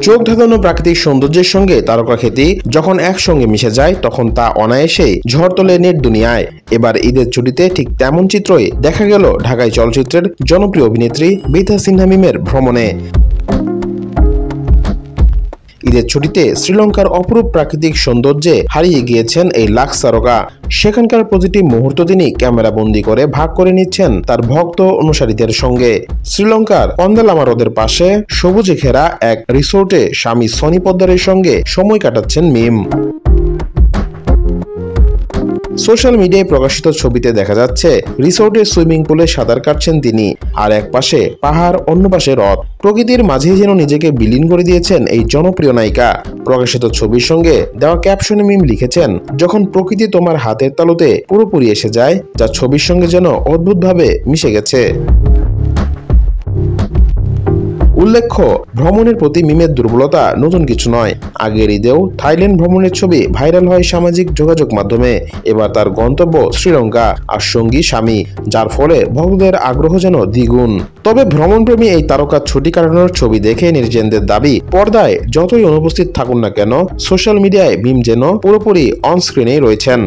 চোখ ধাঁধানো প্রাকৃতিক সৌন্দর্যের সঙ্গে তারকা খ্যাতি যখন একসঙ্গে মিশে যায় তখন তা অনায়াসেই ঝড় তোলে নেট দুনিয়ায়। এবার ঈদের ছুটিতে ঠিক তেমন চিত্রই দেখা গেল ঢাকাই চলচ্চিত্রের জনপ্রিয় অভিনেত্রী বিথা সিনহা মিমের ভ্রমণে। ঈদের ছুটিতে শ্রীলঙ্কার অপরূপ প্রাকৃতিক সৌন্দর্যে হারিয়ে গিয়েছেন এই লাক্স তারকা। সেখানকার প্রতিটি মুহূর্ত তিনি ক্যামেরা বন্দী করে ভাগ করে নিচ্ছেন তার ভক্ত অনুসারীদের সঙ্গে। শ্রীলঙ্কার কন্দালামা হ্রদের পাশে সবুজে ঘেরা এক রিসোর্টে স্বামী সনি পোদ্দারের সঙ্গে সময় কাটাচ্ছেন মিম। সোশ্যাল মিডিয়ায় প্রকাশিত ছবিতে দেখা যাচ্ছে রিসোর্টের সুইমিং পুলে সাঁতার কাটছেন তিনি, আর এক পাশে পাহাড়, অন্য পাশে হ্রদ। প্রকৃতির মাঝেই যেন নিজেকে বিলীন করে দিয়েছেন এই জনপ্রিয় নায়িকা। প্রকাশিত ছবির সঙ্গে দেওয়া ক্যাপশনে মিম লিখেছেন, যখন প্রকৃতি তোমার হাতের তালুতে পুরোপুরি এসে যায়, যা ছবির সঙ্গে যেন অদ্ভুতভাবে মিশে গেছে। উল্লেখ্য, ভ্রমণের প্রতি মিমের দুর্বলতা নতুন কিছু নয়। আগের ঈদেও থাইল্যান্ড ভ্রমণের ছবি ভাইরাল হয় সামাজিক যোগাযোগ মাধ্যমে। এবার তার গন্তব্য শ্রীলঙ্কা আর সঙ্গী স্বামী, যার ফলে ভক্তদের আগ্রহ যেন দ্বিগুণ। তবে ভ্রমণপ্রেমী এই তারকার ছুটি কাটানোর ছবি দেখে নেটিজেনদের দাবি, পর্দায় যতই অনুপস্থিত থাকুন না কেন, সোশ্যাল মিডিয়ায় মিম যেন পুরোপুরি অন স্ক্রিনেই রয়েছেন।